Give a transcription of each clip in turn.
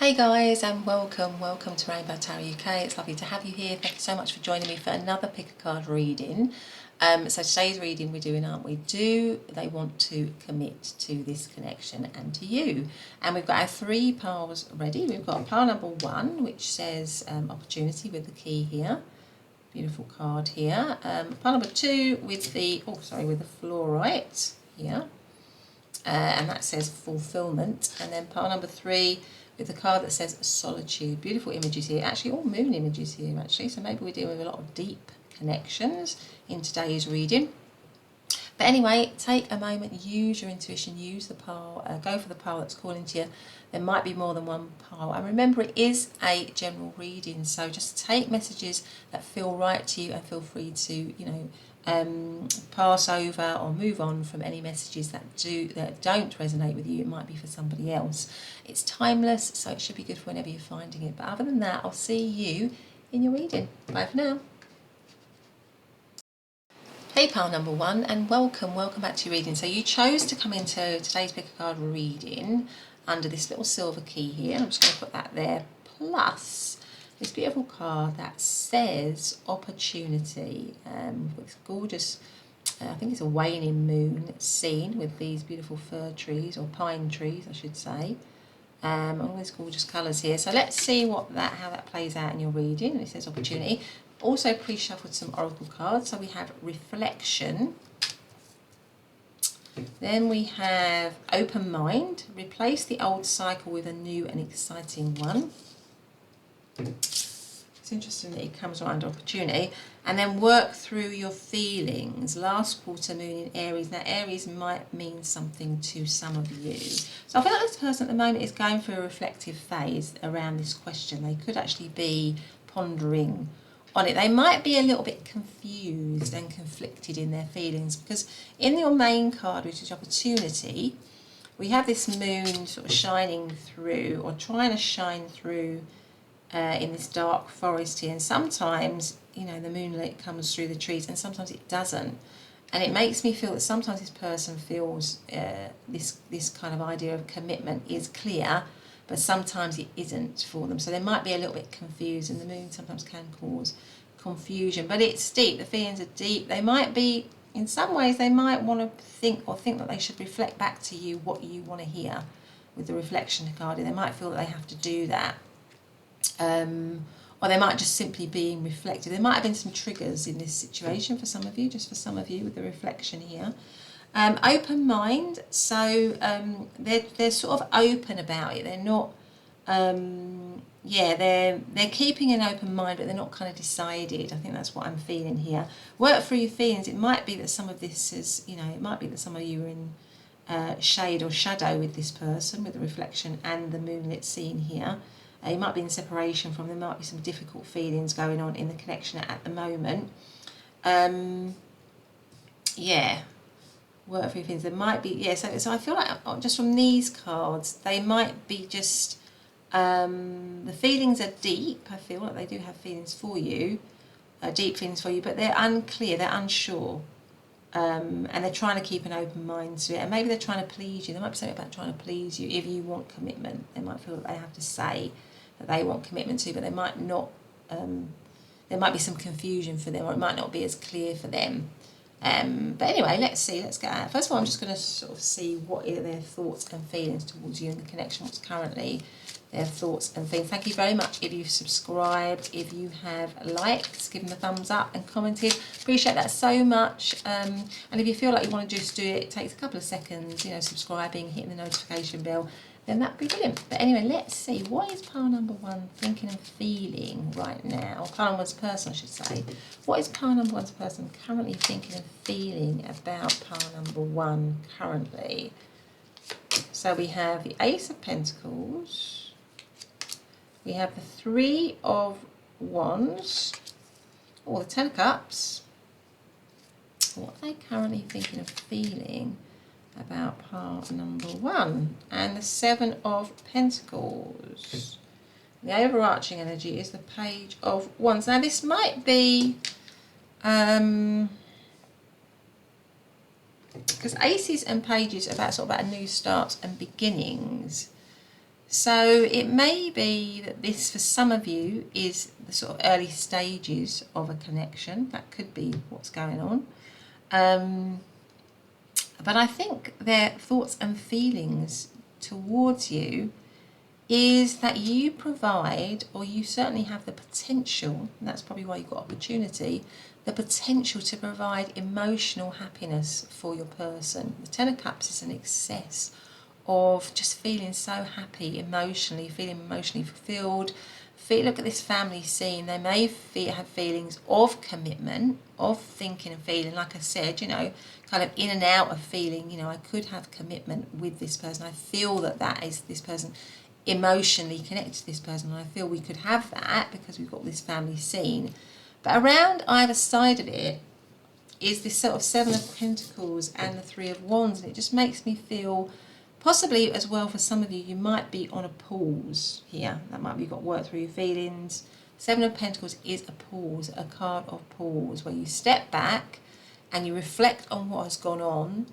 Hey guys, and welcome to Rainbow Tarot UK. It's lovely to have you here. Thank you so much for joining me for another pick a card reading. So today's reading we're doing, aren't we? Do they want to commit to this connection and to you? And we've got our three piles ready. We've got pile number 1, which says opportunity with the key here. Beautiful card here. Pile number 2 with the with the fluorite here. And that says fulfillment. And then pile number 3 with the card that says Solitude. Beautiful images here, actually all moon images here actually, so maybe we're dealing with a lot of deep connections in today's reading. But anyway, take a moment, use your intuition, use the pile, go for the pile that's calling to you. There might be more than one pile, and remember it is a general reading, so just take messages that feel right to you and feel free to, pass over or move on from any messages that don't resonate with you. It might be for somebody else. It's timeless, so it should be good for whenever you're finding it. But other than that, I'll see you in your reading. Bye for now. Hey pile number 1, and welcome back to your reading. So you chose to come into today's pick a card reading under this little silver key here. I'm just going to put that there, plus this beautiful card that says opportunity, with gorgeous, I think it's a waning moon scene with these beautiful fir trees, or pine trees I should say, all these gorgeous colours here. So let's see how that plays out in your reading. It says opportunity. Also pre-shuffled some oracle cards. So we have reflection, then we have open mind, replace the old cycle with a new and exciting one. It's interesting that it comes around opportunity. And then work through your feelings. Last quarter moon in Aries. Now Aries might mean something to some of you. So I feel like this person at the moment is going through a reflective phase around this question. They could actually be pondering on it. They might be a little bit confused and conflicted in their feelings, because in your main card, which is opportunity, we have this moon sort of shining through, or trying to shine through, in this dark forest here, and sometimes the moonlight comes through the trees and sometimes it doesn't, and it makes me feel that sometimes this person feels this kind of idea of commitment is clear, but sometimes it isn't for them. So they might be a little bit confused, and the moon sometimes can cause confusion, but it's deep. The feelings are deep. They might be, in some ways, they might want to think that they should reflect back to you what you want to hear with the reflection card. They might feel that they have to do that. Or they might just simply be reflective. There might have been some triggers in this situation for some of you, just for some of you with the reflection here. Open mind, so they're sort of open about it. They're not, they're keeping an open mind, but they're not kind of decided. I think that's what I'm feeling here. Work through your feelings. It might be that some of this is, it might be that some of you are in shade or shadow with this person, with the reflection and the moonlit scene here. You might be in separation from them. There might be some difficult feelings going on in the connection at the moment. Work through things. There might be, so I feel like just from these cards, they might be just, the feelings are deep. I feel like they do have feelings for you, deep feelings for you, but they're unclear, they're unsure. And they're trying to keep an open mind to it, and maybe they're trying to please you. There might be something about trying to please you. If you want commitment, they might feel that they have to say that they want commitment to, but they might not. There might be some confusion for them, or it might not be as clear for them. But anyway, let's get out. First of all, I'm just going to sort of see what are their thoughts and feelings towards you in the connection, what's currently their thoughts and feelings. Thank you very much if you've subscribed, if you have liked, given the thumbs up and commented. Appreciate that so much. And if you feel like you want to just do it, it takes a couple of seconds, subscribing, hitting the notification bell, then that'd be brilliant. But anyway, let's see. What is pile number 1 thinking and feeling right now? Pile number 1's person, I should say. What is pile number 1's person currently thinking and feeling about pile number 1 currently? So we have the Ace of Pentacles. We have the 3 of Wands, or the 10 of Cups. What are they currently thinking and feeling about part number 1? And the 7 of Pentacles. The overarching energy is the Page of Wands. Now this might be, because aces and pages are about a new start and beginnings. So it may be that this, for some of you, is the sort of early stages of a connection. That could be what's going on. But I think their thoughts and feelings towards you is that you provide, or you certainly have the potential, and that's probably why you've got opportunity, the potential to provide emotional happiness for your person. The Ten of Cups is an excess of just feeling so happy emotionally, feeling emotionally fulfilled. Look at this family scene. They may have feelings of commitment, of thinking and feeling, like I said, kind of in and out of feeling, I could have commitment with this person. I feel that is this person, emotionally connected to this person, and I feel we could have that because we've got this family scene. But around either side of it is this sort of Seven of Pentacles and the Three of Wands, and it just makes me feel, possibly as well for some of you, you might be on a pause here. That might be you've got to work through your feelings. Seven of Pentacles is a pause, a card of pause, where you step back and you reflect on what has gone on,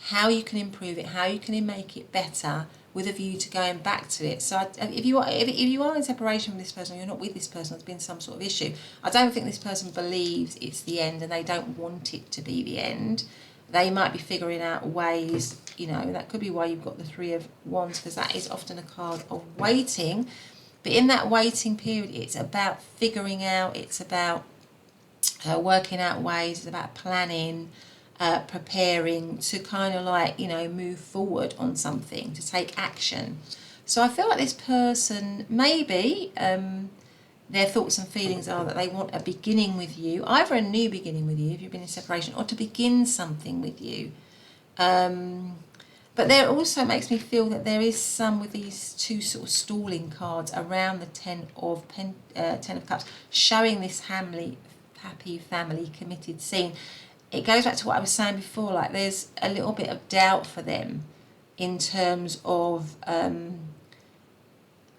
how you can improve it, how you can make it better, with a view to going back to it. So if you are in separation from this person, or you're not with this person, there's been some sort of issue, I don't think this person believes it's the end and they don't want it to be the end. They might be figuring out ways, that could be why you've got the Three of Wands, because that is often a card of waiting. But in that waiting period, it's about figuring out, it's about working out ways, it's about planning, preparing to kind of like, move forward on something, to take action. So I feel like this person, maybe their thoughts and feelings are that they want a beginning with you, either a new beginning with you if you've been in separation, or to begin something with you. But there also makes me feel that there is some, with these two sort of stalling cards around the Ten of Cups, showing this happy family committed scene. It goes back to what I was saying before, like there's a little bit of doubt for them in terms of,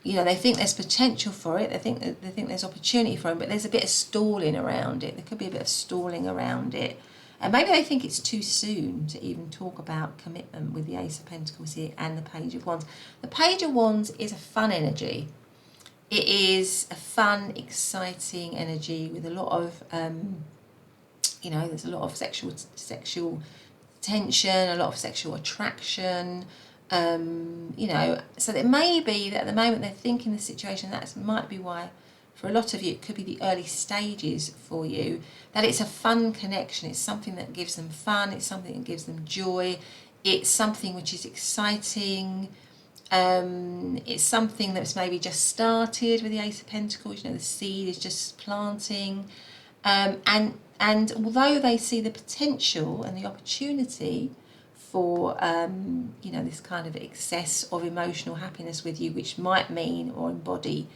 they think there's potential for it, they think there's opportunity for it, but there's a bit of stalling around it. There could be a bit of stalling around it. And maybe they think it's too soon to even talk about commitment with the Ace of Pentacles here and the Page of Wands. The Page of Wands is a fun energy. It is a fun, exciting energy with a lot of, there's a lot of sexual tension, a lot of sexual attraction, so it may be that at the moment they're thinking the situation, that might be why for a lot of you it could be the early stages for you, that it's a fun connection, it's something that gives them fun, it's something that gives them joy, it's something which is exciting, it's something that's maybe just started with the Ace of Pentacles, the seed is just planting, and although they see the potential and the opportunity for this kind of excess of emotional happiness with you, which might mean or embody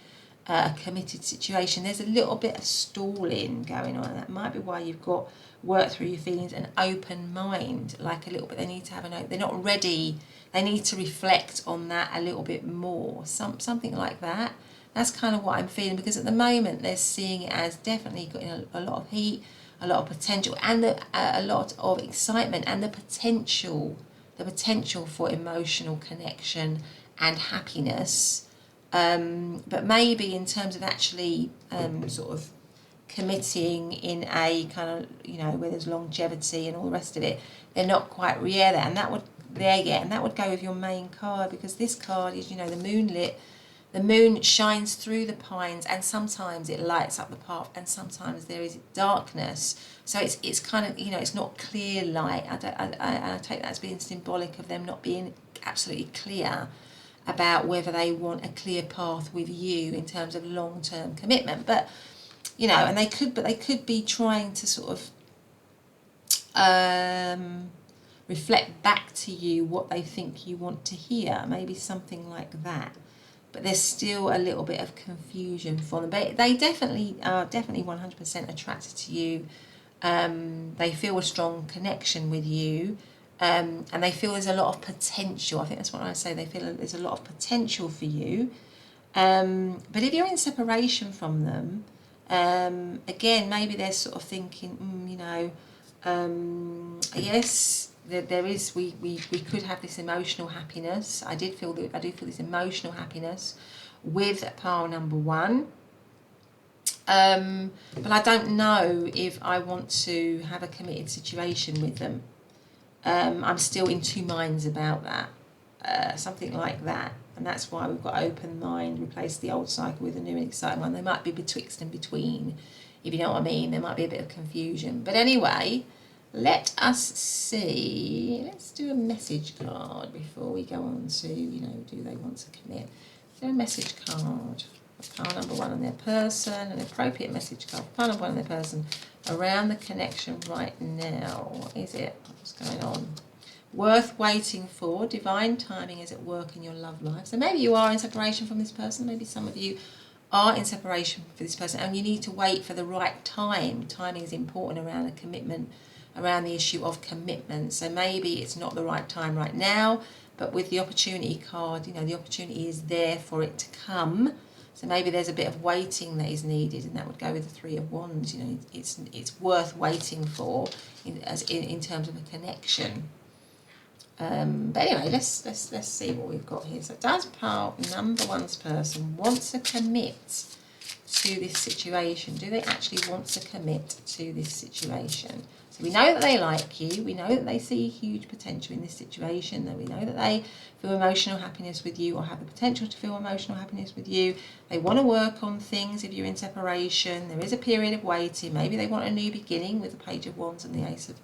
a committed situation, there's a little bit of stalling going on, and that might be why you've got work through your feelings, an open mind, like a little bit. They need to have they're not ready. They need to reflect on that a little bit more. Something like that. That's kind of what I'm feeling, because at the moment they're seeing it as definitely got a lot of heat, a lot of potential, and a lot of excitement, and the potential for emotional connection and happiness. But maybe in terms of actually sort of committing in a kind of, where there's longevity and all the rest of it, they're not quite there, and that would go with your main card, because this card is, the moonlit. The moon shines through the pines, and sometimes it lights up the path, and sometimes there is darkness. So it's kind of, it's not clear light. I take that as being symbolic of them not being absolutely clear about whether they want a clear path with you in terms of long-term commitment. But and they could be trying to sort of reflect back to you what they think you want to hear, maybe something like that. But there's still a little bit of confusion for them. But they definitely are 100% attracted to you. They feel a strong connection with you, and they feel there's a lot of potential. I think that's what I say. They feel there's a lot of potential for you. But if you're in separation from them, again, maybe they're sort of thinking, yes, we could have this emotional happiness. I do feel this emotional happiness with pile number 1. But I don't know if I want to have a committed situation with them. I'm still in 2 minds about that, something like that. And that's why we've got open mind, replace the old cycle with a new and exciting one. They might be betwixt and between, if you know what I mean. There might be a bit of confusion. But anyway, let us see. Let's do a message card before we go on to, do they want to commit? Do a message card. Pile number 1 on their person, an appropriate message card. Pile number 1 on their person around the connection right now. What is it? What's going on? Worth waiting for. Divine timing is at work in your love life. So maybe you are in separation from this person. Maybe some of you are in separation for this person, and you need to wait for the right time. Timing is important around a commitment, around the issue of commitment. So maybe it's not the right time right now, but with the opportunity card, the opportunity is there for it to come. So maybe there's a bit of waiting that is needed, and that would go with the 3 of Wands. It's worth waiting for in terms of a connection. But anyway, let's see what we've got here. So does pile number 1's person want to commit to this situation? Do they actually want to commit to this situation? So we know that they like you. We know that they see huge potential in this situation. That we know that they feel emotional happiness with you, or have the potential to feel emotional happiness with you. They want to work on things if you're in separation. There is a period of waiting. Maybe they want a new beginning with the Page of Wands and the Ace of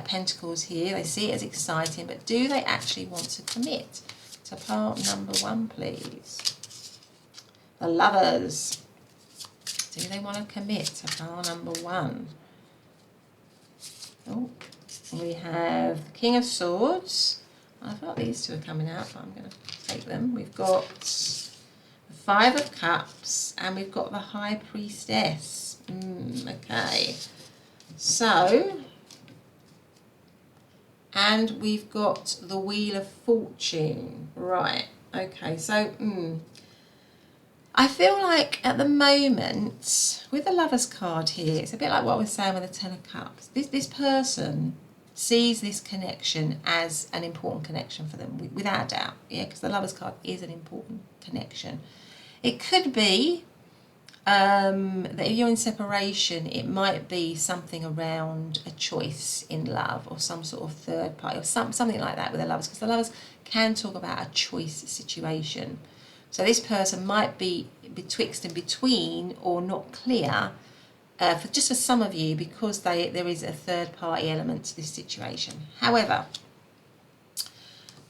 Pentacles here. They see it as exciting, but do they actually want to commit? So pile number 1, please. The Lovers. Do they want to commit to pile number 1? Oh, we have the King of Swords. I thought these 2 are coming out, but I'm going to take them. We've got the 5 of Cups, and we've got the High Priestess. Okay. So, and we've got the Wheel of Fortune. Right. Okay. So, I feel like at the moment, with the Lovers card here, it's a bit like what I was saying with the 10 of Cups. This person sees this connection as an important connection for them, without a doubt. Yeah, because the Lovers card is an important connection. It could be that if you're in separation, it might be something around a choice in love, or some sort of third party, or something like that with the Lovers, because the Lovers can talk about a choice situation. So this person might be betwixt and between, or not clear, for some of you, because there is a third party element to this situation. However,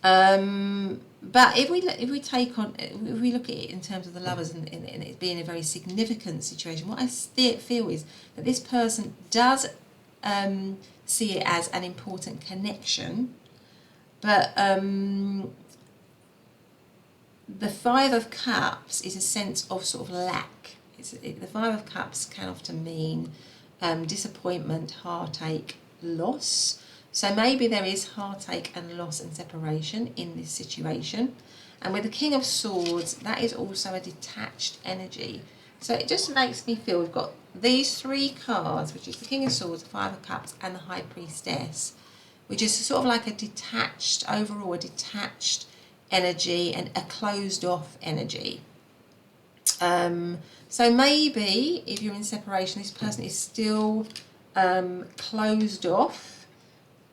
but if we look at it in terms of the Lovers and it being a very significant situation, what I feel is that this person does see it as an important connection, but the 5 of Cups is a sense of sort of lack. The 5 of Cups can often mean disappointment, heartache, loss. So maybe there is heartache and loss and separation in this situation. And with the King of Swords, that is also a detached energy. So it just makes me feel we've got these 3 cards, which is the King of Swords, the 5 of Cups, and the High Priestess, which is sort of like a detached energy and a closed off energy. So maybe if you're in separation, this person is still closed off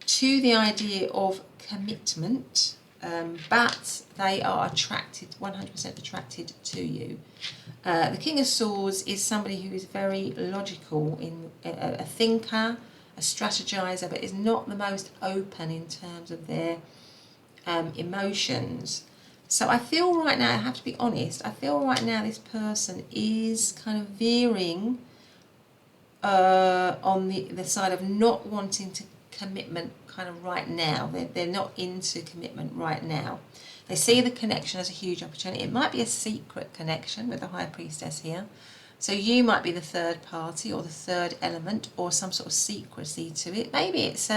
to the idea of commitment, but they are 100% attracted to you. The King of Swords is somebody who is very logical, a thinker, a strategizer, but is not the most open in terms of their emotions. So I feel right now, I have to be honest, I feel right now this person is kind of veering on the side of not wanting to commitment kind of right now. They're not into commitment right now. They see the connection as a huge opportunity. It might be a secret connection with the High Priestess here. So you might be the third party or the third element, or some sort of secrecy to it. Maybe it's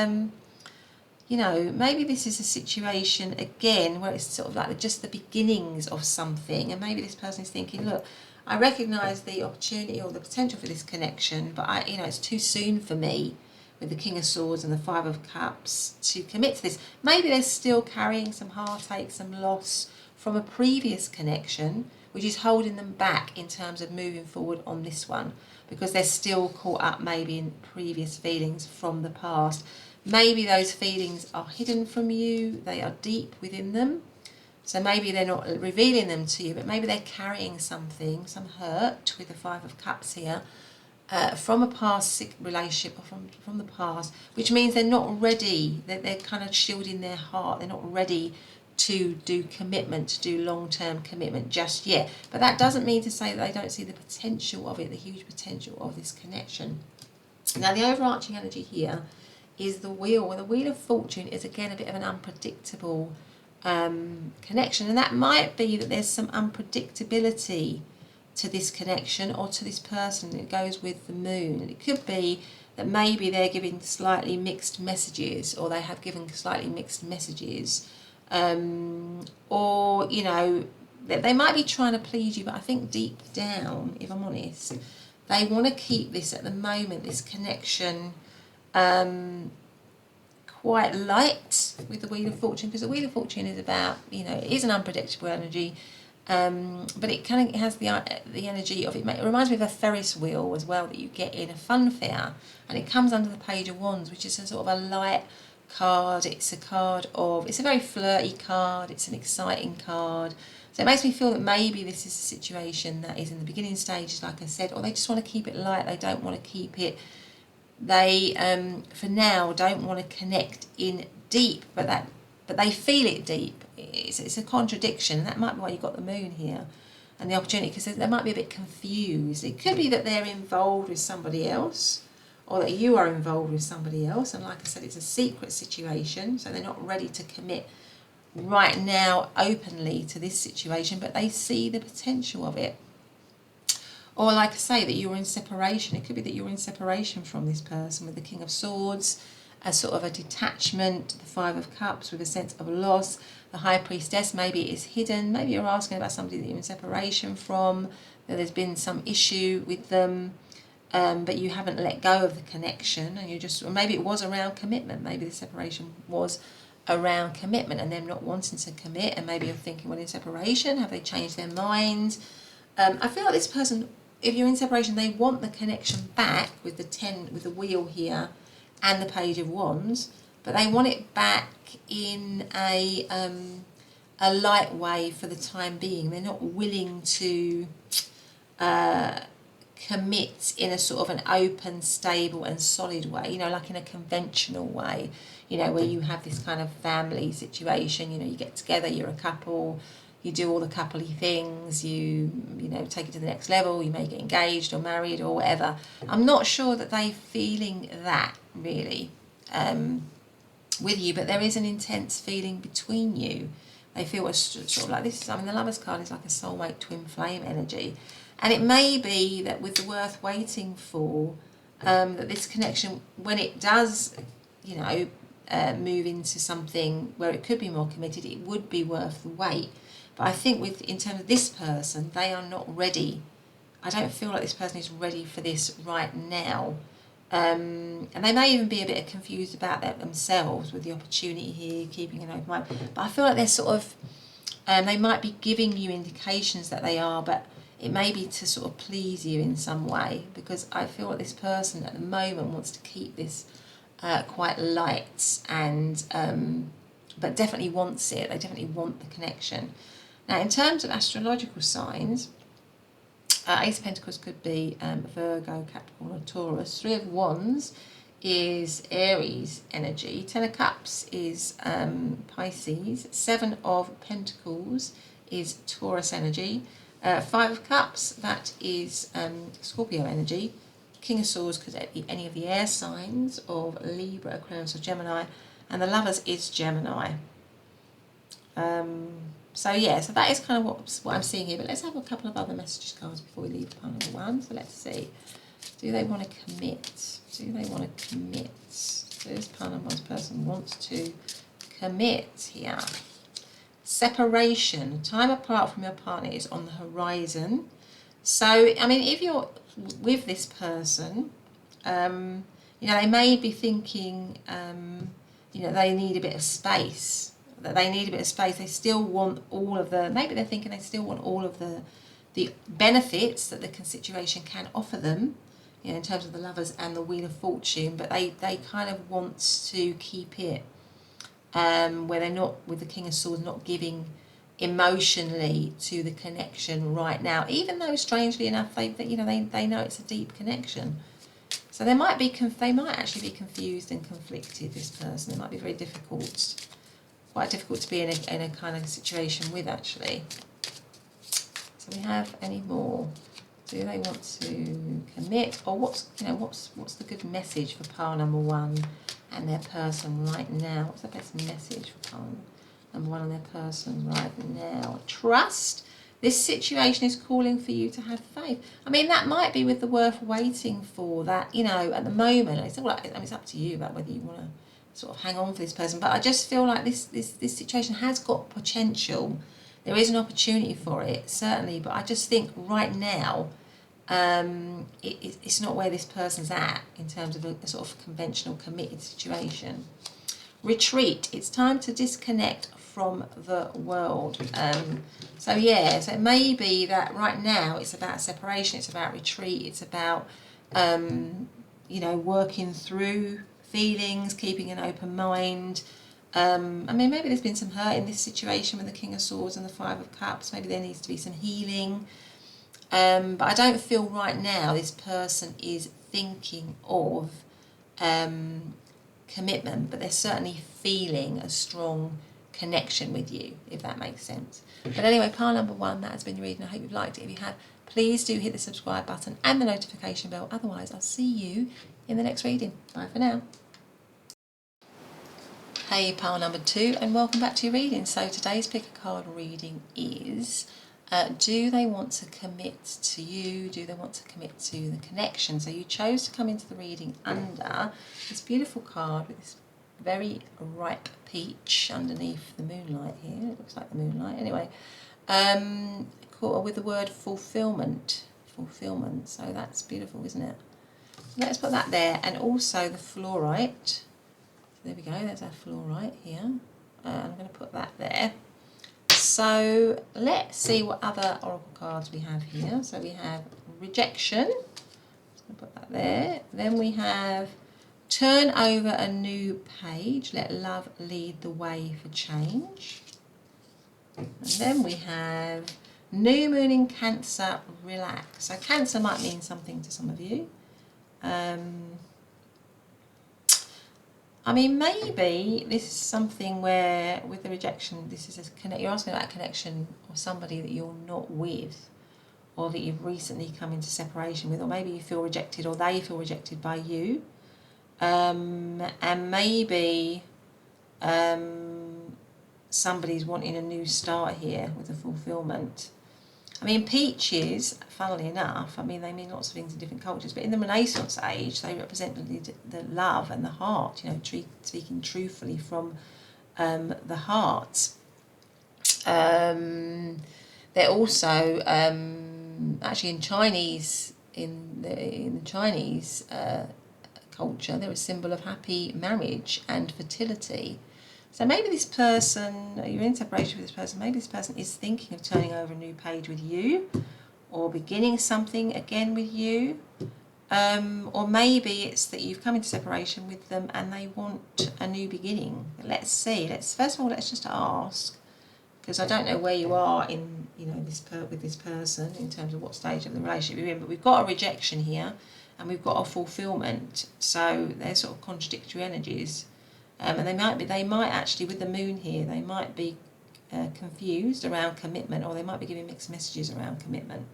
maybe this is a situation, again, where it's sort of like just the beginnings of something, and maybe this person is thinking, look, I recognise the opportunity or the potential for this connection, but it's too soon for me with the King of Swords and the Five of Cups to commit to this. Maybe they're still carrying some heartache, some loss from a previous connection, which is holding them back in terms of moving forward on this one, because they're still caught up maybe in previous feelings from the past. Maybe those feelings are hidden from you, they are deep within them. So maybe they're not revealing them to you, but maybe they're carrying something, some hurt with the Five of Cups here, from a past relationship, or from the past, which means they're not ready, they're kind of shielding their heart, they're not ready to do commitment, to do long-term commitment just yet. But that doesn't mean to say that they don't see the potential of it, the huge potential of this connection. Now, the overarching energy here is the Wheel. Well, the Wheel of Fortune is again a bit of an unpredictable connection, and that might be that there's some unpredictability to this connection or to this person. It goes with the Moon, and it could be that maybe they're giving slightly mixed messages, or they have given slightly mixed messages, or you know, they might be trying to please you, but I think deep down, if I'm honest, they want to keep this at the moment, this connection, quite light with the Wheel of Fortune, because the Wheel of Fortune is about, you know, it is an unpredictable energy, but it kind of has the energy of, it reminds me of a Ferris wheel as well that you get in a fun fair, and it comes under the Page of Wands, which is a sort of a light card. It's a card of, it's a very flirty card, it's an exciting card. So it makes me feel that maybe this is a situation that is in the beginning stages, like I said, or they just want to keep it light, they don't want to keep it, they for now don't want to connect in deep, but they feel it deep. It's a contradiction. That might be why you got the Moon here and the opportunity, because they might be a bit confused. It could be that they're involved with somebody else, or that you are involved with somebody else, and like I said, it's a secret situation, so they're not ready to commit right now openly to this situation, but they see the potential of it. Or like I say, that you're in separation. It could be that you're in separation from this person with the King of Swords, a sort of a detachment, the Five of Cups with a sense of loss, the High Priestess. Maybe it is hidden. Maybe you're asking about somebody that you're in separation from, that there's been some issue with them, but you haven't let go of the connection, and you just, or maybe it was around commitment. Maybe the separation was around commitment and them not wanting to commit, and maybe you're thinking, well, in separation, have they changed their mind? I feel like this person, if you're in separation, they want the connection back with the 10, with the Wheel here and the Page of Wands, but they want it back in a light way for the time being. They're not willing to commit in a sort of an open, stable and solid way, you know, like in a conventional way, you know, where you have this kind of family situation, you know, you get together, you're a couple, you do all the coupley things, you know, take it to the next level, you may get engaged or married or whatever. I'm not sure that they're feeling that really with you, but there is an intense feeling between you. They feel sort of like this, I mean, the Lover's card is like a soulmate twin flame energy. And it may be that with the worth waiting for, that this connection, when it does, you know, move into something where it could be more committed, it would be worth the wait. But I think in terms of this person, they are not ready. I don't feel like this person is ready for this right now. And they may even be a bit confused about that themselves with the opportunity here, keeping an open mind. But I feel like they're sort of, they might be giving you indications that they are, but it may be to sort of please you in some way, because I feel like this person at the moment wants to keep this quite light, and but definitely wants it. They definitely want the connection. Now, in terms of astrological signs, Ace of Pentacles could be Virgo, Capricorn or Taurus. Three of Wands is Aries energy. Ten of Cups is Pisces. Seven of Pentacles is Taurus energy. Five of Cups, that is Scorpio energy. King of Swords could be any of the air signs of Libra, Aquarius or Gemini. And the Lovers is Gemini. So yeah, so that is kind of what I'm seeing here. But let's have a couple of other messages cards before we leave the pile number one. So let's see. Do they want to commit? Do they want to commit? So this pile number one's person wants to commit here. Separation. Time apart from your partner is on the horizon. So, I mean, if you're with this person, you You know, they may be thinking, you know, they need a bit of space. That they need a bit of space. They still want all of the, maybe they're thinking they still want all of the benefits that the situation can offer them, you know, in terms of the Lovers and the Wheel of Fortune, but they kind of want to keep it where they're not, with the King of Swords, not giving emotionally to the connection right now, even though strangely enough they you know, they know it's a deep connection. So they might actually be confused and conflicted, this person. It might be very difficult, quite difficult to be in a kind of situation with, actually. So we have any more? Do they want to commit, or what's the good message for pile number 1 and their person right now? What's the best message for pile number 1 and their person right now? Trust. This situation is calling for you to have faith. I mean, that might be with the worth waiting for. That, you know, at the moment, it's all like, I mean, it's up to you about whether you want to sort of hang on for this person. But I just feel like this situation has got potential. There is an opportunity for it, certainly. But I just think right now, it's not where this person's at in terms of a sort of conventional committed situation. Retreat. It's time to disconnect from the world. So yeah, so it may be that right now it's about separation, it's about retreat, it's about you know, working through feelings, keeping an open mind. I mean, maybe there's been some hurt in this situation with the King of Swords and the Five of Cups. Maybe there needs to be some healing. But I don't feel right now this person is thinking of commitment, but they're certainly feeling a strong connection with you, if that makes sense. But anyway, pile number 1, that has been your reading. I hope you've liked it. If you have, please do hit the subscribe button and the notification bell. Otherwise, I'll see you in the next reading. Bye for now. Hey, pile number 2, and welcome back to your reading. So today's pick a card reading is, do they want to commit to you? Do they want to commit to the connection? So you chose to come into the reading under this beautiful card with this very ripe peach underneath the moonlight here. It looks like the moonlight. Anyway, with the word fulfillment. Fulfillment. So that's beautiful, isn't it? Let's put that there. And also the fluorite. There we go. There's our fluorite here. I'm going to put that there. So let's see what other oracle cards we have here. So we have rejection. Just going to put that there. Then we have turn over a new page. Let love lead the way for change. And then we have new moon in Cancer, relax. So Cancer might mean something to some of you. I mean, maybe this is something where, with the rejection, this is you're asking about a connection or somebody that you're not with, or that you've recently come into separation with, or maybe you feel rejected, or they feel rejected by you, and maybe somebody's wanting a new start here with the fulfillment. I mean, peaches, funnily enough, I mean, they mean lots of things in different cultures, but in the Renaissance age, they represent the love and the heart, you know, speaking truthfully from the heart. They're also, actually in Chinese, in the Chinese culture, they're a symbol of happy marriage and fertility. So maybe this person, you're in separation with this person, maybe this person is thinking of turning over a new page with you, or beginning something again with you, or maybe it's that you've come into separation with them and they want a new beginning. Let's see. First of all, let's just ask, because I don't know where you are in, you know, with this person in terms of what stage of the relationship you're in, but we've got a rejection here and we've got a fulfillment. So they're sort of contradictory energies. And they might actually, with the moon here, they might be confused around commitment, or they might be giving mixed messages around commitment,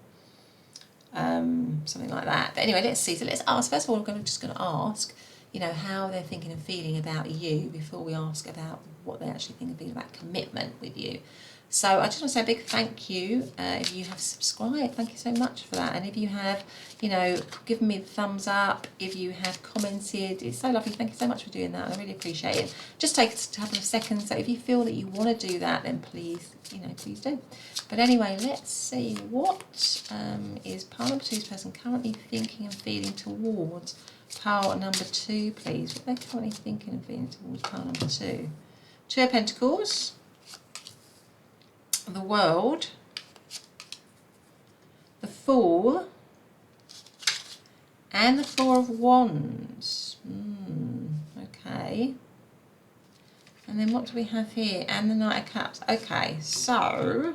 something like that. But anyway, let's see. So let's ask. First of all, we're just going to ask, you know, how they're thinking and feeling about you before we ask about what they actually think and feel about commitment with you. So I just want to say a big thank you if you have subscribed. Thank you so much for that. And if you have, you know, given me the thumbs up, if you have commented, it's so lovely. Thank you so much for doing that. I really appreciate it. Just take a couple of seconds. So if you feel that you want to do that, then please, you know, please do. But anyway, let's see what is pile number 2's person currently thinking and feeling towards pile number 2, please. What are they currently thinking and feeling towards pile number 2? 2 of Pentacles, the World, the Fool, and the 4 of Wands. Okay. And then what do we have here? And the Knight of Cups. Okay, so...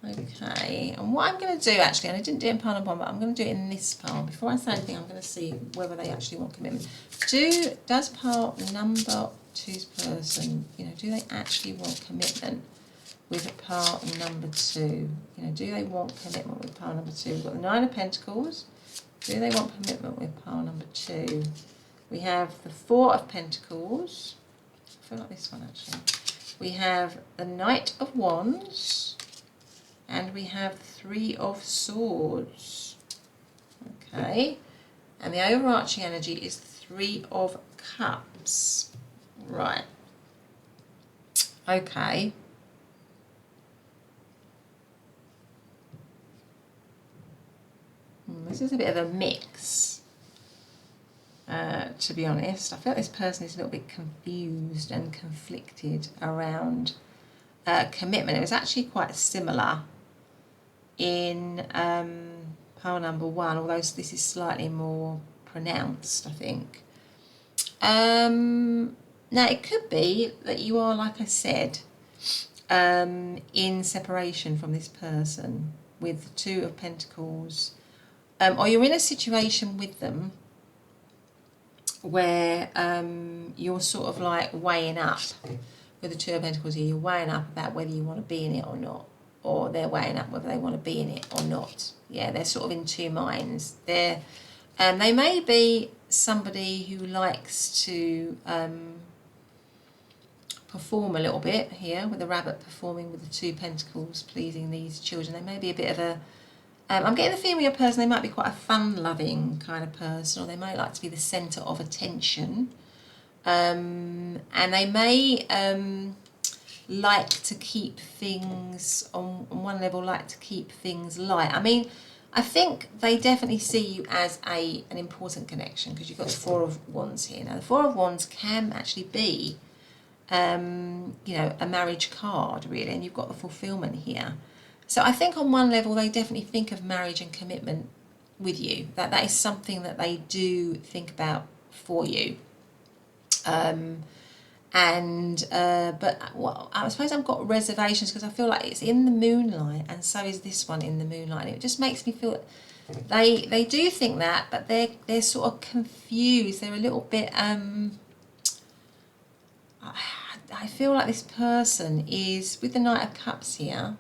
Okay, and what I'm going to do actually, and I didn't do it in pile number 1, but I'm going to do it in this pile. Before I say anything, I'm going to see whether they actually want commitment. Does pile number 2's person, you know, do they actually want commitment with pile number 2? You know, do they want commitment with pile number 2? We've got the 9 of Pentacles. Do they want commitment with pile number 2? We have the 4 of Pentacles. I feel like this one actually. We have the Knight of Wands. And we have 3 of Swords. Okay. And the overarching energy is 3 of Cups. Right. Okay. This is a bit of a mix, to be honest. I feel like this person is a little bit confused and conflicted around commitment. It was actually quite similar in pile number 1, although this is slightly more pronounced, I think. Now, it could be that you are, like I said, in separation from this person with the 2 of Pentacles, or you're in a situation with them where you're sort of like weighing up with the 2 of Pentacles here. You're weighing up about whether you want to be in it or not, or they're weighing up whether they want to be in it or not. Yeah, they're sort of in two minds. They may be somebody who likes to perform a little bit here, with the rabbit performing with the 2 Pentacles, pleasing these children. They may be a bit of a... I'm getting the feeling of a person, they might be quite a fun-loving kind of person, or they might like to be the centre of attention. And they may like to keep things, on one level, like to keep things light. I mean, I think they definitely see you as an important connection, because you've got the 4 of Wands here. Now, the 4 of Wands can actually be, you know, a marriage card, really, and you've got the fulfillment here. So I think on one level, they definitely think of marriage and commitment with you. That is something that they do think about for you. But well, I suppose I've got reservations, because I feel like it's in the moonlight, and so is this one in the moonlight. And it just makes me feel they do think that, but they're sort of confused. They're a little bit I feel like this person is, with the Knight of Cups here.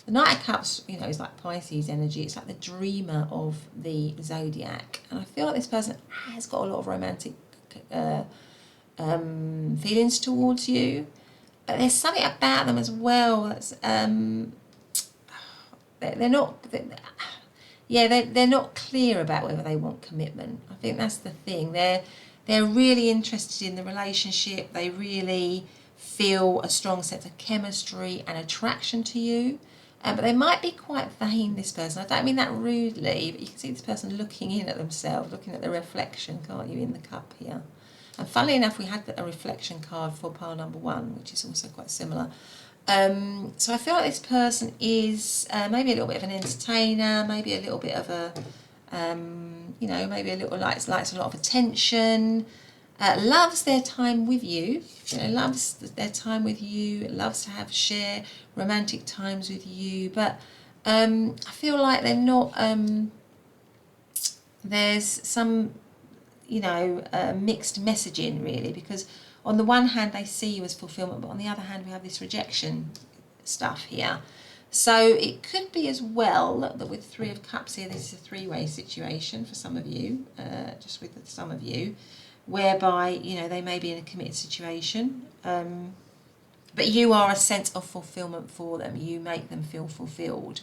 The Knight of Cups, you know, is like Pisces energy. It's like the dreamer of the zodiac, and I feel like this person has got a lot of romantic feelings towards you, but there's something about them as well that's they're not clear about whether they want commitment. I think that's the thing. They're really interested in the relationship. They really feel a strong sense of chemistry and attraction to you, but they might be quite vain, this person. I don't mean that rudely, but you can see this person looking in at themselves, looking at the reflection, can't you, in the cup here. And funnily enough, we had a reflection card for pile number 1, which is also quite similar. So I feel like this person is maybe a little bit of an entertainer, maybe a little bit of a, you know, maybe a little likes a lot of attention, loves their time with you, loves their time with you, loves to share romantic times with you, but I feel like they're not, there's some, you know, mixed messaging, really, because on the one hand they see you as fulfillment, but on the other hand we have this rejection stuff here. So it could be as well that with 3 of Cups here, this is a 3-way situation for some of you, just with some of you, whereby, you know, they may be in a committed situation, but you are a sense of fulfillment for them. You make them feel fulfilled.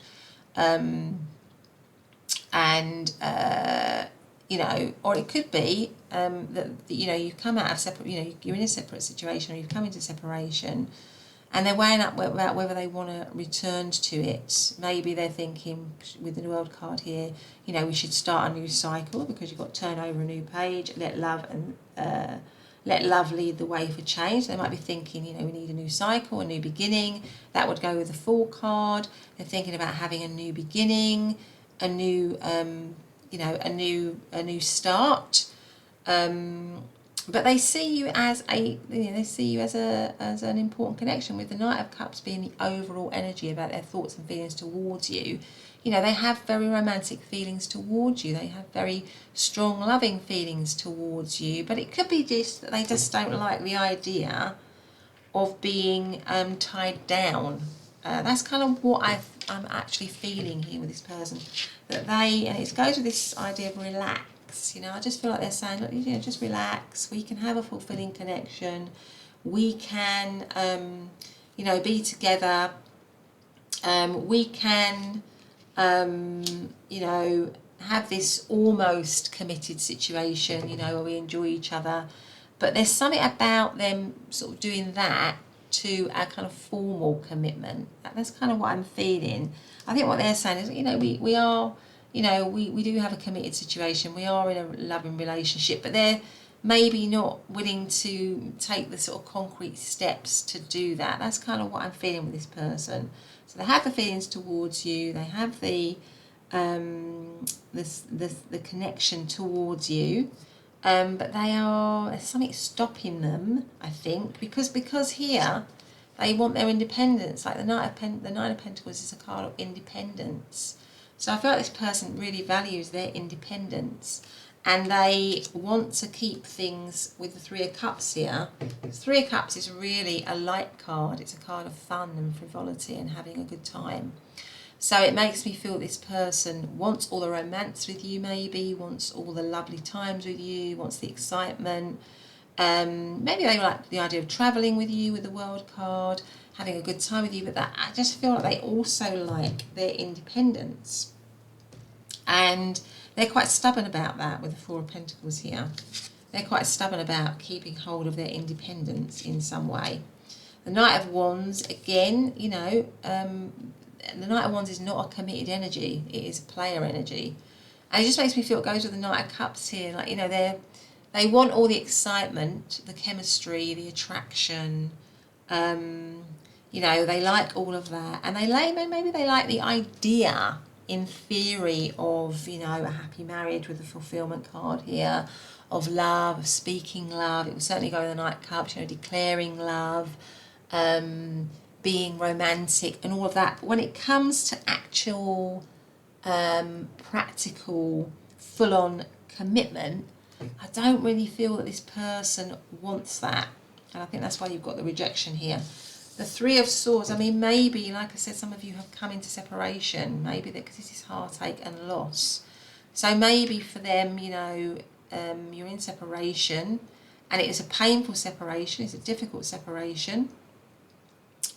And you know, or it could be that you know, you come out of separate, you know, you're in a separate situation, or you've come into separation, and they're weighing up about whether they want to return to it. Maybe they're thinking, with the World card here, you know, we should start a new cycle, because you've got to turn over a new page, let love lead the way for change. They might be thinking, you know, we need a new cycle, a new beginning. That would go with the Fool card. They're thinking about having a new beginning, a new, you know, a new start. But they see you as an important connection, with the Knight of Cups being the overall energy about their thoughts and feelings towards you. You know, they have very romantic feelings towards you. They have very strong, loving feelings towards you. But it could be just that they just don't like the idea of being tied down. That's kind of what I'm actually feeling here with this person. That they, and it goes with this idea of relax. You know, I just feel like they're saying, look, you know, just relax. We can have a fulfilling connection. We can, you know, be together. We can, you know, have this almost committed situation, you know, where we enjoy each other. But there's something about them sort of doing that to a kind of formal commitment. That's kind of what I'm feeling. I think what they're saying is, you know, we are, you know, we do have a committed situation. We are in a loving relationship, but they're maybe not willing to take the sort of concrete steps to do that. That's kind of what I'm feeling with this person. So they have the feelings towards you. They have the the connection towards you. But there's something stopping them, I think, because here they want their independence. Like the Nine of Pentacles is a card of independence. So I feel like this person really values their independence, and they want to keep things with the Three of Cups here. The Three of Cups is really a light card. It's a card of fun and frivolity and having a good time. So it makes me feel this person wants all the romance with you, maybe, wants all the lovely times with you, wants the excitement. Maybe they like the idea of travelling with you with the World card, having a good time with you, but that, I just feel like they also like their independence. And they're quite stubborn about that with the Four of Pentacles here. They're quite stubborn about keeping hold of their independence in some way. The Knight of Wands, again, you know, the Knight of Wands is not a committed energy. It is a player energy. And it just makes me feel, it goes with the Knight of Cups here. Like, you know, they want all the excitement, the chemistry, the attraction. You know, they like all of that. And maybe they like the idea, in theory, of, you know, a happy marriage with the fulfillment card here, of love, of speaking love. It would certainly go with the Knight of Cups, you know, declaring love, being romantic and all of that. But when it comes to actual practical full-on commitment, I don't really feel that this person wants that, and I think that's why you've got the rejection here. The Three of Swords, I mean, maybe, like I said, some of you have come into separation, maybe because this is heartache and loss. So maybe for them, you know, you're in separation, and it is a painful separation, it's a difficult separation.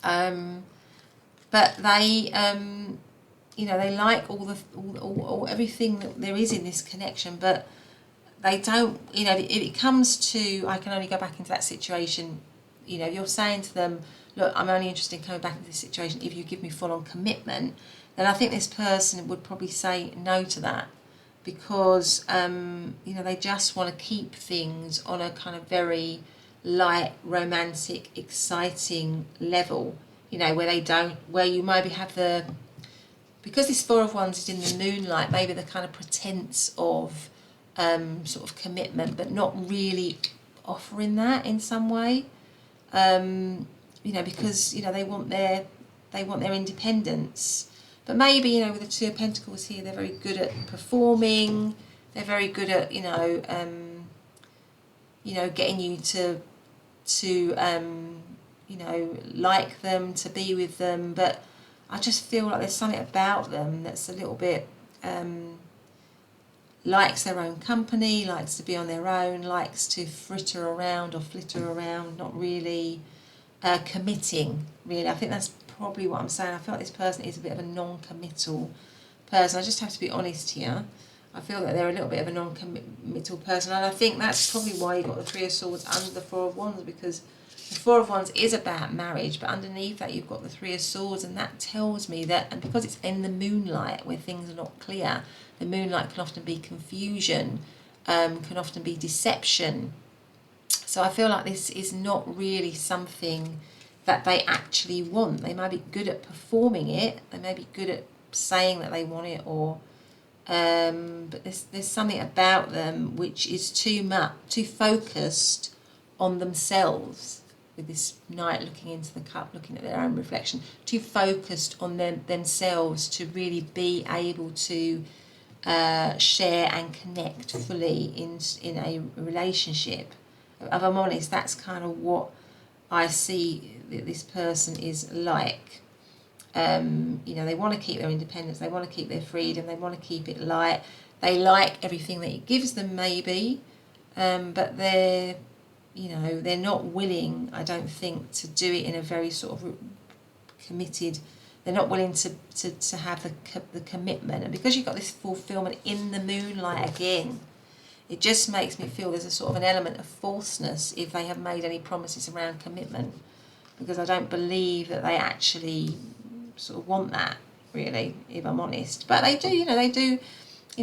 But they, you know, they like all everything that there is in this connection, but they don't, you know, if it comes to, I can only go back into that situation, you know, you're saying to them, look, I'm only interested in coming back into this situation if you give me full-on commitment, then I think this person would probably say no to that, because, you know, they just want to keep things on a kind of very light, romantic, exciting level, you know, where you maybe have because this Four of Wands is in the moonlight, maybe the kind of pretense of sort of commitment, but not really offering that in some way, you know, because, you know, they want their independence. But maybe, you know, with the Two of Pentacles here, they're very good at performing, they're very good at, you know, getting you to you know, like them, to be with them. But I just feel like there's something about them that's a little bit likes their own company, likes to be on their own, likes to fritter around or flitter around, not really committing, really. I think that's probably what I'm saying. I feel like this person is a bit of a non-committal person. I just have to be honest here. I feel that they're a little bit of a non-committal person, and I think that's probably why you got the Three of Swords under the Four of Wands, because the Four of Wands is about marriage, but underneath that you've got the Three of Swords, and that tells me that, and because it's in the moonlight where things are not clear, the moonlight can often be confusion, can often be deception. So I feel like this is not really something that they actually want. They may be good at performing it, they may be good at saying that they want it, or but there's something about them which is too focused on themselves, with this knight looking into the cup, looking at their own reflection, too focused on themselves to really be able to share and connect fully in a relationship. If I'm honest, that's kind of what I see that this person is like. You know, they want to keep their independence, they want to keep their freedom, they want to keep it light, they like everything that it gives them maybe, but they're, you know, they're not willing, I don't think, to do it in a very sort of committed, they're not willing to have the commitment. And because you've got this fulfillment in the moonlight again, it just makes me feel there's a sort of an element of falseness if they have made any promises around commitment, because I don't believe that they actually sort of want that, really, if I'm honest. But they do, you know,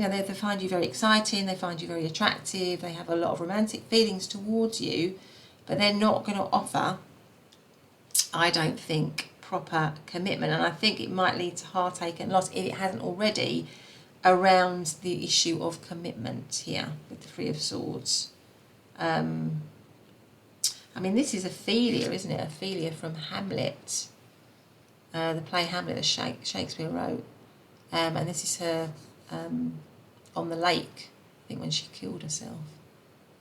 they find you very exciting, they find you very attractive, they have a lot of romantic feelings towards you, but they're not going to offer, I don't think, proper commitment. And I think it might lead to heartache and loss, if it hasn't already, around the issue of commitment here with the Three of Swords. I mean, this is Ophelia, isn't it? Ophelia from Hamlet, the play Hamlet that Shakespeare wrote. And this is her on the lake, I think, when she killed herself.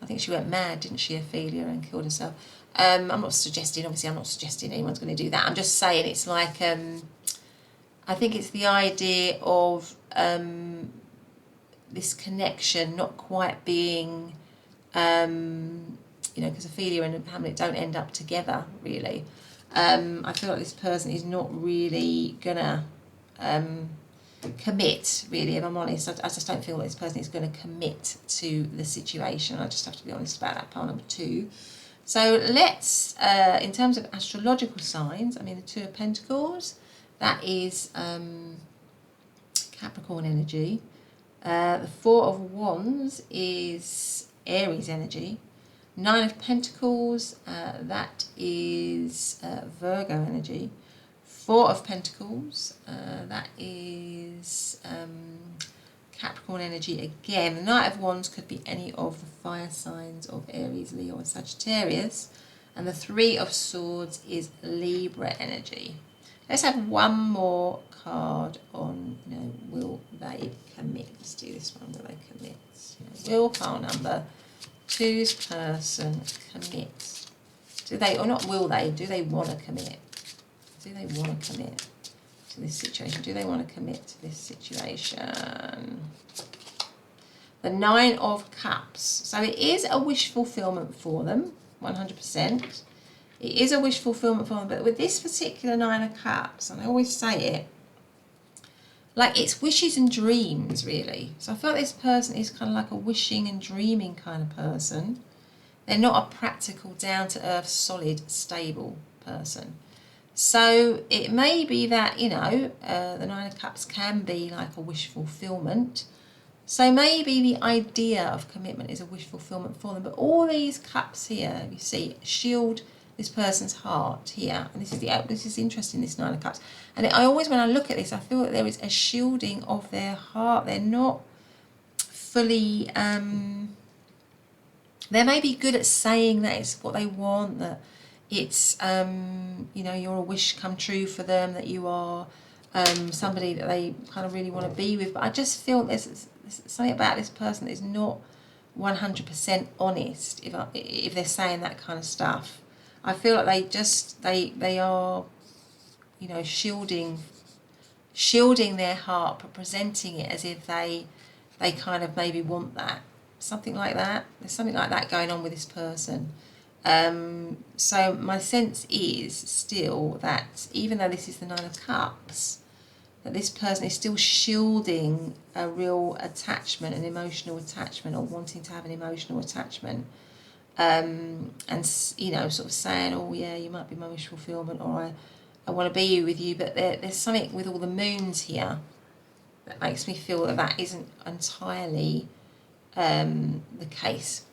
I think she went mad, didn't she, Ophelia, and killed herself. I'm not suggesting anyone's going to do that. I'm just saying it's like, I think it's the idea of this connection not quite being, you know, because Ophelia and Hamlet don't end up together, really. I feel like this person is not really gonna commit, really, if I'm honest. I just don't feel that this person is going to commit to the situation. I just have to be honest about that, part number 2. So let's, in terms of astrological signs, I mean, the Two of Pentacles, that is Capricorn energy. The Four of Wands is Aries energy. Nine of Pentacles, that is Virgo energy. Four of Pentacles, that is Capricorn energy again. The Knight of Wands could be any of the fire signs of Aries, Leo, and Sagittarius. And the Three of Swords is Libra energy. Let's have one more card on, you know, will they commit? Let's do this one, will they commit? You know, will pile number 2's person commit? Do they, or not will they, do they want to commit? Do they want to commit to this situation? Do they want to commit to this situation? The Nine of Cups. So it is a wish fulfillment for them, 100%. It is a wish fulfillment for them, but with this particular Nine of Cups, and I always say it, like, it's wishes and dreams, really. So I feel like this person is kind of like a wishing and dreaming kind of person. They're not a practical, down-to-earth, solid, stable person. So it may be that, you know, the Nine of Cups can be like a wish fulfillment. So maybe the idea of commitment is a wish fulfillment for them. But all these cups here, you see, shield this person's heart here. And this is interesting, this Nine of Cups. And I always, when I look at this, I feel that there is a shielding of their heart. They're not fully, they may be good at saying that it's what they want, that it's, you know, you're a wish come true for them, that you are somebody that they kind of really want to be with. But I just feel there's something about this person that is not 100% honest if they're saying that kind of stuff. I feel like they are, you know, shielding their heart, but presenting it as if they kind of maybe want that. Something like that. There's something like that going on with this person. So my sense is still that even though this is the Nine of Cups, that this person is still shielding a real attachment, an emotional attachment, or wanting to have an emotional attachment. And, you know, sort of saying, oh yeah, you might be my wish fulfillment, or I want to be with you, but there's something with all the moons here that makes me feel that that isn't entirely the case.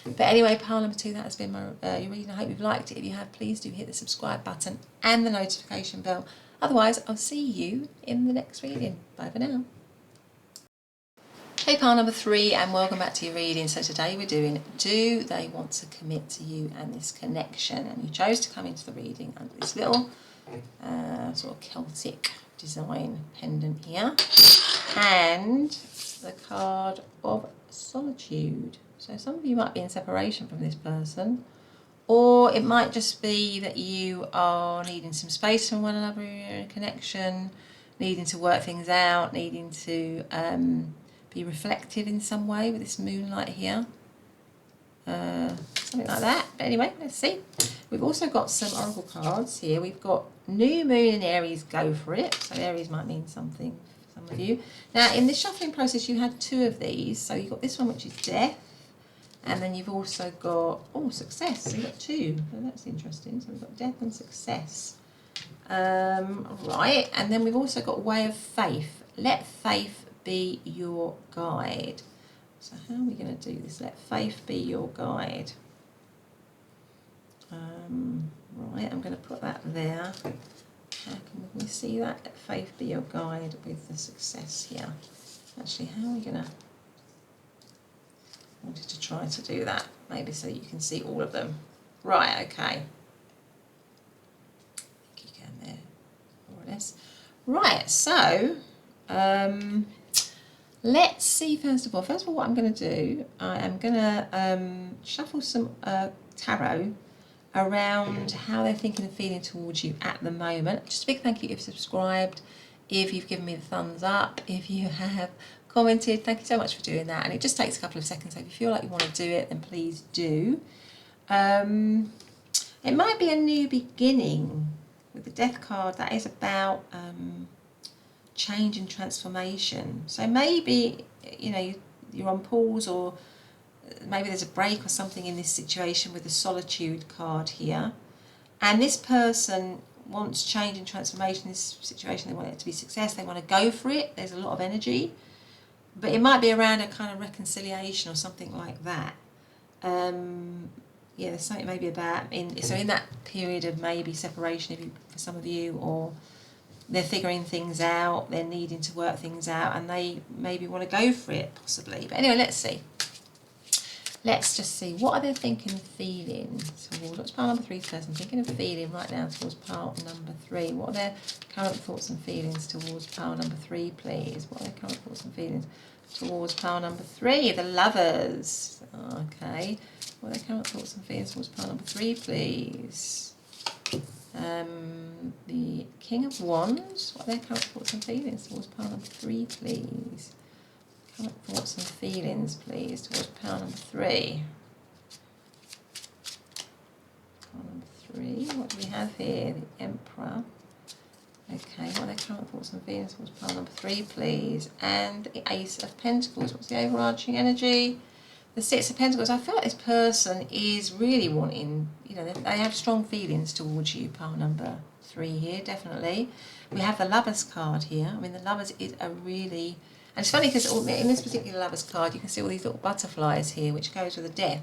But anyway, pile number 2, that has been my your reading. I hope you've liked it. If you have, please do hit the subscribe button and the notification bell. Otherwise, I'll see you in the next reading. Bye for now. Hey, pile number 3, and welcome back to your reading. So today we're doing, do they want to commit to you and this connection? And you chose to come into the reading under this little sort of Celtic design pendant here. And the card of Solitude. So some of you might be in separation from this person, or it might just be that you are needing some space from one another in a connection, needing to work things out, needing to be reflective in some way with this moonlight here. Something like that. But anyway, let's see. We've also got some oracle cards here. We've got new moon in Aries, go for it. So Aries might mean something for some of you. Now in this shuffling process you had 2 of these. So you've got this one, which is death. And then you've also got, oh, success. So you've got 2. So that's interesting. So we've got death and success. Right. And then we've also got way of faith. Let faith be your guide. So how are we going to do this? Let faith be your guide. Right, I'm going to put that there. How can we see that? Let faith be your guide with the success here. Actually, how are we going to... I wanted to try to do that, maybe so you can see all of them. Right, okay. I think you can there, more or less. Right, so... let's see, first of all what I'm going to do, I am going to shuffle some tarot around how they're thinking and feeling towards you at the moment. Just a big thank you if you've subscribed, if you've given me the thumbs up, if you have commented, thank you so much for doing that. And it just takes a couple of seconds, so if you feel like you want to do it, then please do. It might be a new beginning with the death card. That is about change and transformation. So maybe, you know, you're on pause, or maybe there's a break or something in this situation with the Solitude card here, and this person wants change and transformation in this situation. They want it to be success, they want to go for it, there's a lot of energy, but it might be around a kind of reconciliation or something like that. Yeah, there's something maybe about in that period of maybe separation for some of you, or they're figuring things out, they're needing to work things out, and they maybe want to go for it, possibly. But anyway, let's see. Let's just see, what are they thinking and feeling towards, what's pile number 3's person thinking and feeling right now towards pile number 3? What are their current thoughts and feelings towards pile number 3, please? What are their current thoughts and feelings towards pile number 3? The Lovers. Okay. What are their current thoughts and feelings towards pile number 3, please? The King of Wands. What are their current thoughts and feelings towards pile number 3, please? Current thoughts and feelings, please, towards pile number 3. Pile number 3. What do we have here? The Emperor. Okay, what are their current thoughts and feelings towards pile number 3, please? And the Ace of Pentacles. What's the overarching energy? The Six of Pentacles. I feel like this person is really wanting, you know, they have strong feelings towards you, pile number 3 here, definitely. We have the Lovers card here. I mean, the Lovers is a really... And it's funny because in this particular Lovers card, you can see all these little butterflies here, which goes with the Death.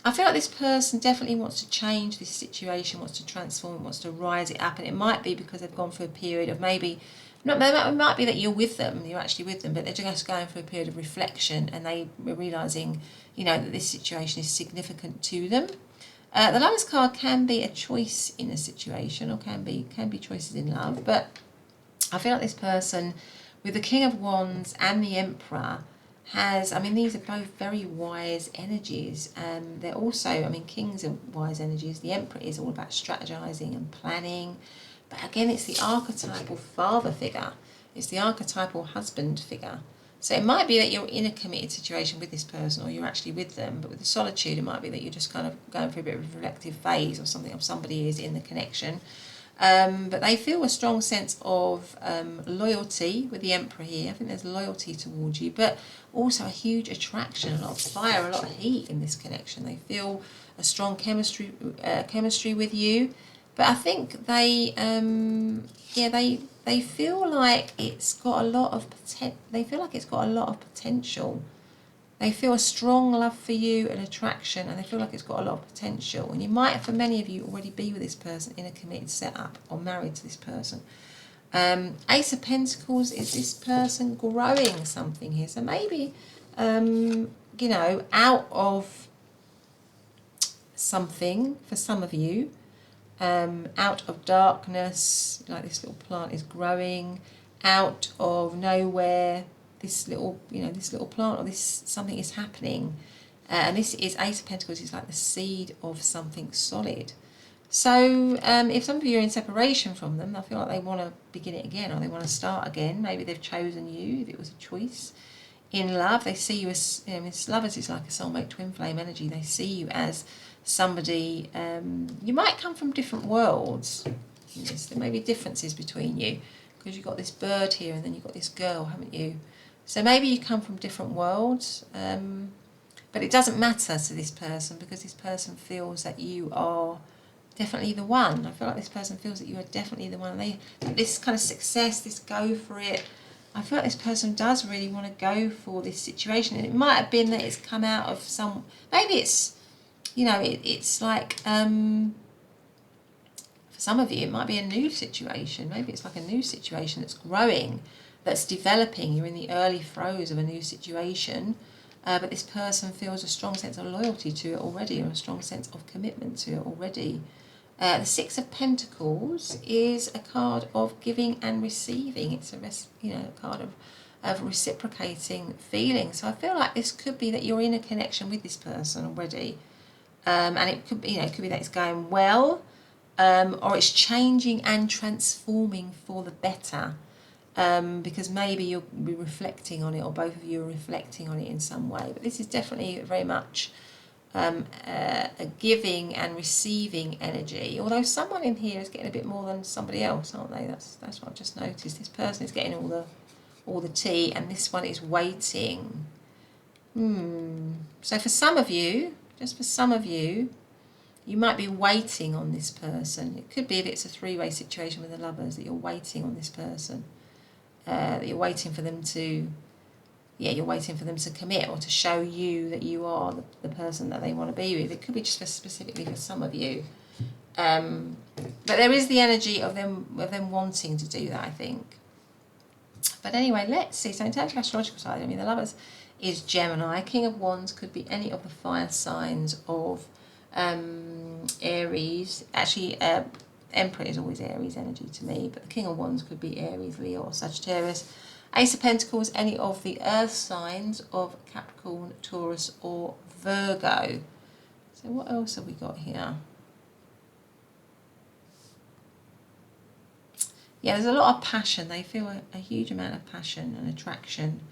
I feel like this person definitely wants to change this situation, wants to transform, wants to rise it up. And it might be because they've gone through a period of maybe... it might be that you're with them, you're actually with them, but they're just going through a period of reflection, and they were realising, you know, that this situation is significant to them. The Lovers card can be a choice in a situation, or can be choices in love, but I feel like this person, with the King of Wands and the Emperor, has, I mean, these are both very wise energies. They're also, I mean, Kings are wise energies. The Emperor is all about strategizing and planning. But again, it's the archetypal father figure. It's the archetypal husband figure. So it might be that you're in a committed situation with this person, or you're actually with them, but with the solitude, it might be that you're just kind of going through a bit of a reflective phase or something, or somebody is in the connection. But they feel a strong sense of loyalty with the Emperor here. I think there's loyalty towards you, but also a huge attraction, a lot of fire, a lot of heat in this connection. They feel a strong chemistry with you. But I think they feel like it's got a lot of They feel like it's got a lot of potential. They feel a strong love for you and attraction, and they feel like it's got a lot of potential. And you might, for many of you, already be with this person in a committed setup or married to this person. Ace of Pentacles is this person growing something here. So maybe, out of something for some of you, out of darkness, like this little plant is growing, out of nowhere, this little plant or this something is happening, and this is Ace of Pentacles. It's like the seed of something solid. So if some of you are in separation from them, I feel like they want to begin it again, or they want to start again. Maybe they've chosen you, if it was a choice. In love, they see you as, as lovers, it's like a soulmate twin flame energy. They see you as somebody, you might come from different worlds. Yes, there may be differences between you, because you've got this bird here and then you've got this girl, haven't you? So maybe you come from different worlds, but it doesn't matter to this person, because this person feels that you are definitely the one. I feel like this person feels that you are definitely the one. This kind of success, this go for it, I feel like this person does really want to go for this situation. And it might have been that it's come out of some, maybe it's, it's like, for some of you, it might be a new situation. Maybe it's like a new situation that's growing, that's developing. You're in the early throes of a new situation, but this person feels a strong sense of loyalty to it already, or a strong sense of commitment to it already. The Six of Pentacles is a card of giving and receiving. It's a card of reciprocating feelings. So I feel like this could be that you're in a connection with this person already, and it could be, it could be that it's going well, or it's changing and transforming for the better, because maybe you'll be reflecting on it, or both of you are reflecting on it in some way. But this is definitely very much a giving and receiving energy, although someone in here is getting a bit more than somebody else, aren't they? That's what I've just noticed. This person is getting all the tea, and this one is waiting. So for some of you, just for some of you, you might be waiting on this person. It could be, if it's a three-way situation with the lovers, that you're waiting on this person, that you're waiting for them to you're waiting for them to commit, or to show you that you are the person that they want to be with. It could be just specifically for some of you. But there is the energy of them wanting to do that, I think. But anyway, let's see. So in terms of astrological side, the lovers is Gemini. King of Wands could be any of the fire signs of Aries. Actually, Emperor is always Aries energy to me, but the King of Wands could be Aries, Leo, or Sagittarius. Ace of Pentacles, any of the earth signs of Capricorn, Taurus, or Virgo. So what else have we got here? Yeah, there's a lot of passion. They feel a huge amount of passion and attraction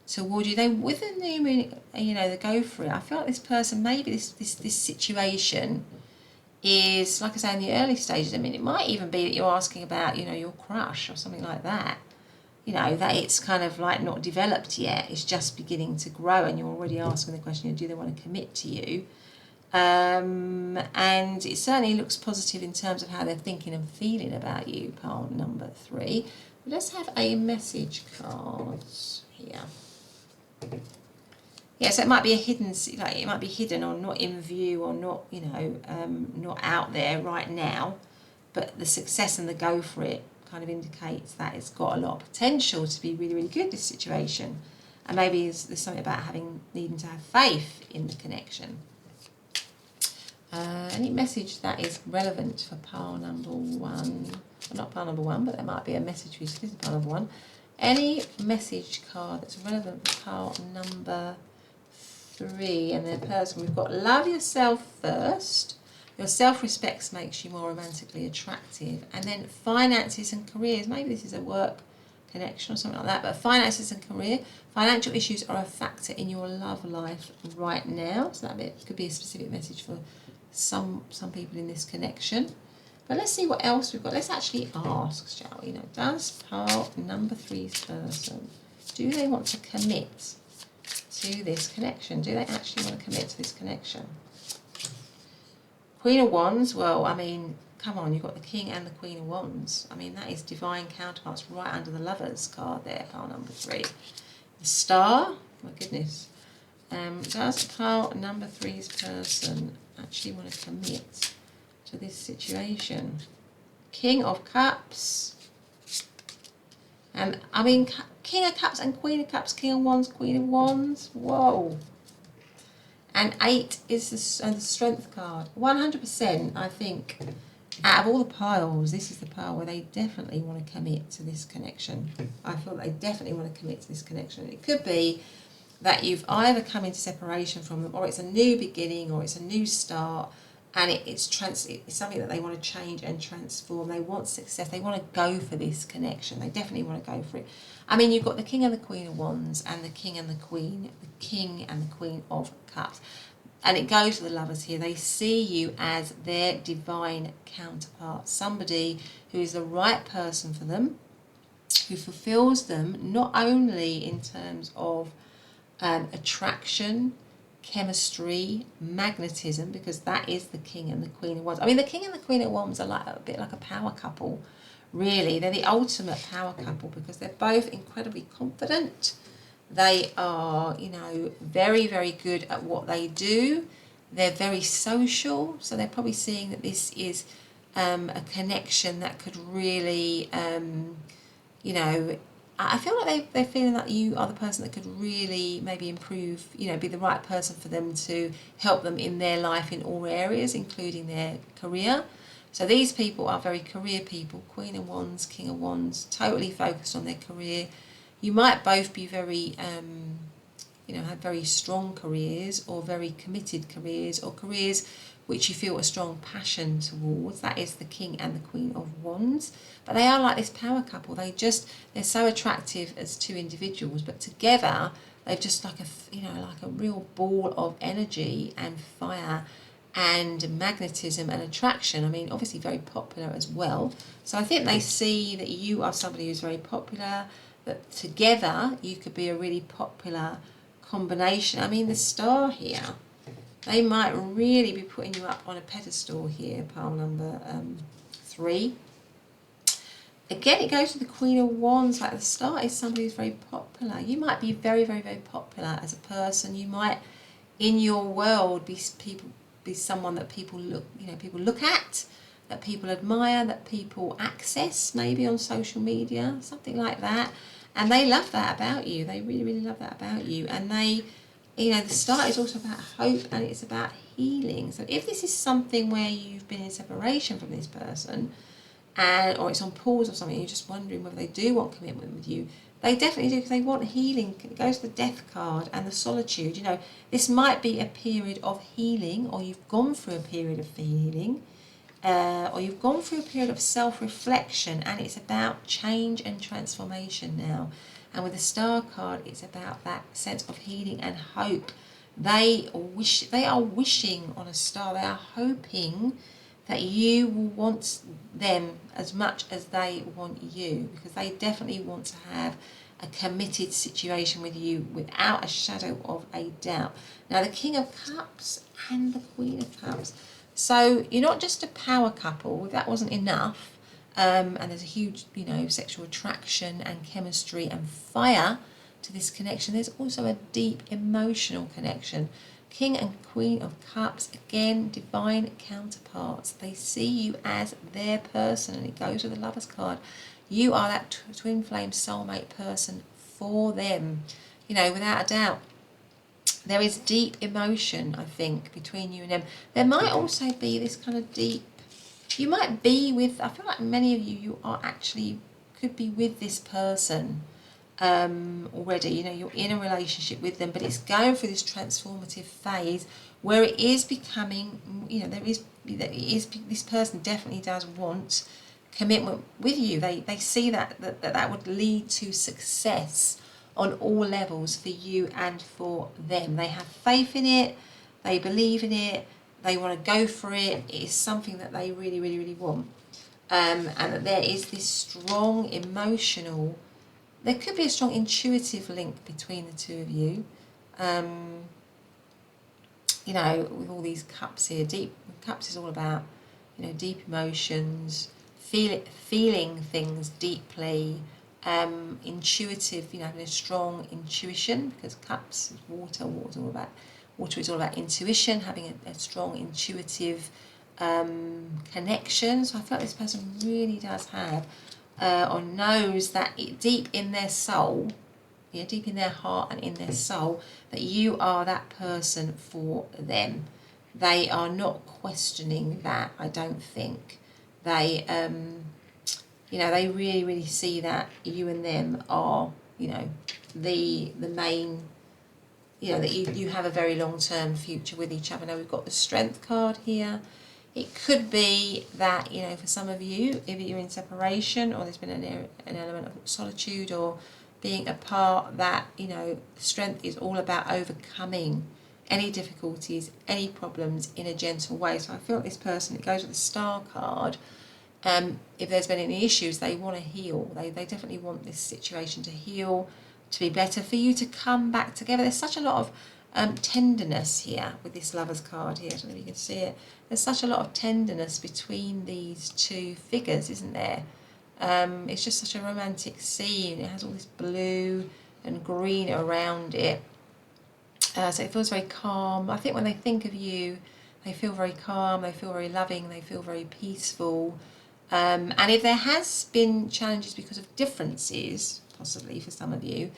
toward you. They, with the new moon, they go for it. I feel like this person, maybe this situation is, like I say, in the early stages. It might even be that you're asking about, your crush or something like that. That it's kind of like not developed yet. It's just beginning to grow, and you're already asking the question, do they want to commit to you? And it certainly looks positive in terms of how they're thinking and feeling about you, pile number 3. But let's have a message card here. Yeah, so it might be a hidden, it might be hidden or not in view, or not, not out there right now. But the success and the go for it kind of indicates that it's got a lot of potential to be really, really good, this situation. And maybe there's something about needing to have faith in the connection. Any message that is relevant for pile number 1? Well, not pile number 1, but there might be a message for you. So this is pile number 1. Any message card that's relevant for pile number 3 and their person. We've got love yourself first. Your self-respect makes you more romantically attractive. And then finances and careers. Maybe this is a work connection or something like that. But finances and career, financial issues are a factor in your love life right now. So that could be a specific message for some people in this connection. But let's see what else we've got. Let's actually ask, shall we? Does pile number 3's person, do they want to commit to this connection? Do they actually want to commit to this connection? Queen of Wands, well, I mean, come on, you've got the King and the Queen of Wands. I mean, that is divine counterparts right under the Lovers card there, pile number 3. The Star, my goodness. Does pile number 3's person actually want to commit to this situation? King of Cups. And I mean, King of Cups and Queen of Cups, King of Wands, Queen of Wands. Whoa. And 8 is the Strength card. 100%, I think, out of all the piles, this is the pile where they definitely want to commit to this connection. I feel they definitely want to commit to this connection. It could be that you've either come into separation from them, or it's a new beginning, or it's a new start, and it's something that they want to change and transform. They want success. They want to go for this connection. They definitely want to go for it. I mean, you've got the King and the Queen of Wands, and the King and the Queen of Cups. And it goes to the Lovers here. They see you as their divine counterpart, somebody who is the right person for them, who fulfills them not only in terms of attraction, chemistry, magnetism, because that is the King and the Queen of Wands. I mean, the King and the Queen of Wands are like a bit like a power couple, really. They're the ultimate power couple because they're both incredibly confident. They are, very, very good at what they do. They're very social, so they're probably seeing that this is a connection that could really, I feel like they're feeling that you are the person that could really maybe improve, be the right person for them to help them in their life in all areas, including their career. So these people are very career people, Queen of Wands, King of Wands, totally focused on their career. You might both be very, have very strong careers, or very committed careers, or careers which you feel a strong passion towards. That is the King and the Queen of Wands. But they are like this power couple. They're so attractive as two individuals, but together they're just like a real ball of energy and fire and magnetism and attraction. I mean, obviously very popular as well. So I think they see that you are somebody who's very popular, that together you could be a really popular combination. I mean, the Star here, they might really be putting you up on a pedestal here, pile number 3. Again, it goes to the Queen of Wands. Like, the Star is somebody who's very popular. You might be very, very, very popular as a person. You might, in your world, be someone that people look at, that people admire, that people access, maybe on social media, something like that. And they love that about you. They really, really love that about you. And they, the Star is also about hope, and it's about healing. So if this is something where you've been in separation from this person, or it's on pause or something, you're just wondering whether they do want commitment with you, they definitely do, because they want healing. It goes to the Death card and the Solitude. This might be a period of healing, or you've gone through a period of healing, or you've gone through a period of self-reflection, and it's about change and transformation now. And with the Star card, it's about that sense of healing and hope. They are wishing on a star. They are hoping that you will want them as much as they want you, because they definitely want to have a committed situation with you without a shadow of a doubt. Now, the King of Cups and the Queen of Cups. So you're not just a power couple. If that wasn't enough, and there's a huge, sexual attraction and chemistry and fire to this connection, there's also a deep emotional connection. King and Queen of Cups, again, divine counterparts. They see you as their person, and it goes with the Lovers card. You are that twin flame soulmate person for them, without a doubt. There is deep emotion, I think, between you and them. There might also be this kind of deep, you might be with, I feel like many of you could be with this person already. You're in a relationship with them, but it's going through this transformative phase where it is becoming, this person definitely does want commitment with you. They see that would lead to success on all levels for you and for them. They have faith in it, they believe in it, they want to go for it. It is something that they really, really, really want. And that there is this strong emotional, there could be a strong intuitive link between the two of you. You know, with all these cups here, deep cups is all about, you know, deep emotions, feeling things deeply, intuitive, you know, having a strong intuition, because cups is water. Water is all about intuition, having a strong intuitive connection. So I feel like this person really does have or knows that deep in their soul, yeah, deep in their heart and in their soul, that you are that person for them. They are not questioning that, I don't think. They, you know, they really, really see that you and them are, you know, the main, you know, that you have a very long-term future with each other. Now we've got the Strength card here. It could be that, you know, for some of you, if you're in separation or there's been an element of solitude or being apart, that, you know, strength is all about overcoming any difficulties, any problems in a gentle way. So I feel like this person, it goes with the Star card. If there's been any issues, they want to heal. They definitely want this situation to heal, to be better, for you to come back together. There's such a lot of tenderness here with this Lovers card here. I don't know if you can see it. There's such a lot of tenderness between these two figures, isn't there? It's just such a romantic scene. It has all this blue and green around it. So it feels very calm. I think when they think of you, they feel very calm, they feel very loving, they feel very peaceful. And if there has been challenges because of differences, possibly for some of you,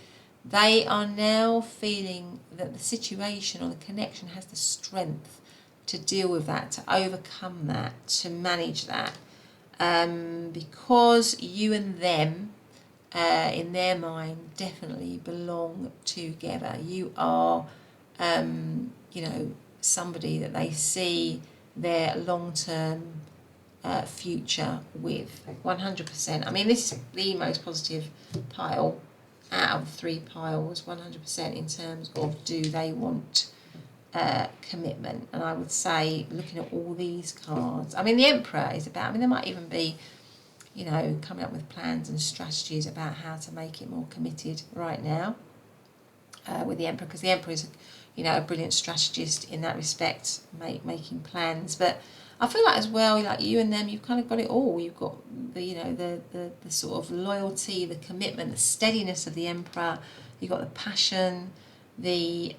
they are now feeling that the situation or the connection has the strength to deal with that, to overcome that, to manage that. Because you and them, in their mind, definitely belong together. You are, you know, somebody that they see their long-term future with, 100%. I mean, this is the most positive pile out of 3 piles, 100% in terms of do they want commitment. And I would say, looking at all these cards, I mean, the Emperor is about, I mean, there might even be, you know, coming up with plans and strategies about how to make it more committed right now with the Emperor, because the Emperor is, you know, a brilliant strategist in that respect, making plans. But I feel like as well, like you and them, you've kind of got it all. You've got the, you know, the sort of loyalty, the commitment, the steadiness of the Emperor. You've got the passion, the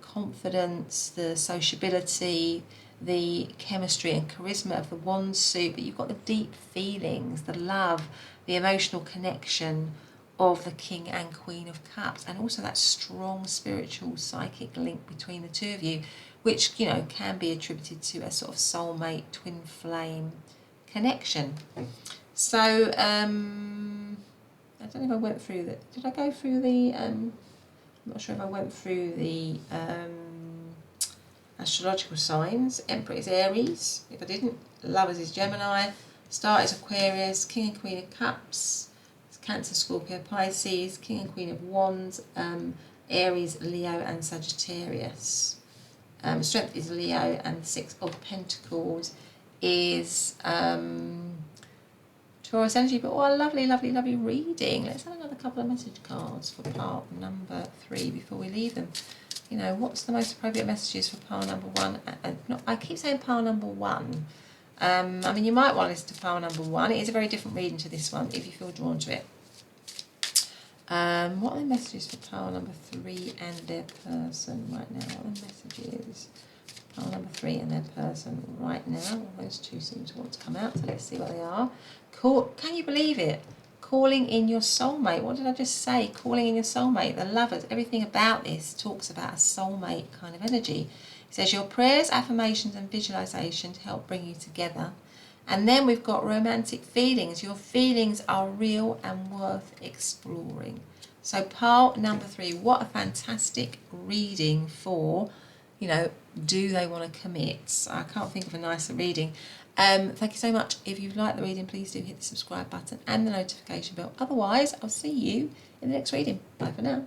confidence, the sociability, the chemistry and charisma of the wand suit, but you've got the deep feelings, the love, the emotional connection of the King and Queen of Cups, and also that strong spiritual psychic link between the two of you, which, you know, can be attributed to a sort of soulmate twin flame connection. So I don't know if I went through that. Did I go through the I'm not sure if I went through the astrological signs. Emperor is Aries, if I didn't. Lovers is Gemini. Star is Aquarius. King and Queen of Cups, Cancer, Scorpio, Pisces. King and Queen of Wands, Aries, Leo and Sagittarius. Strength is Leo, and 6 of Pentacles is Taurus energy. But what a lovely, lovely, lovely reading. Let's have another couple of message cards for part number 3 before we leave them. You know, what's the most appropriate messages for pile number 1? I keep saying pile number 1. I mean, you might want to listen to pile number 1. It is a very different reading to this one if you feel drawn to it. What are the messages for pile number 3 and their person right now? What are the messages for pile number 3 and their person right now? Well, those two seem to want to come out, so let's see what they are. Can you believe it? Calling in your soulmate. What did I just say? Calling in your soulmate. The Lovers. Everything about this talks about a soulmate kind of energy. It says your prayers, affirmations and visualization to help bring you together. And then we've got romantic feelings. Your feelings are real and worth exploring. So pile number 3, what a fantastic reading for, you know, do they want to commit? I can't think of a nicer reading. Thank you so much. If you've liked the reading, please do hit the subscribe button and the notification bell. Otherwise, I'll see you in the next reading. Bye for now.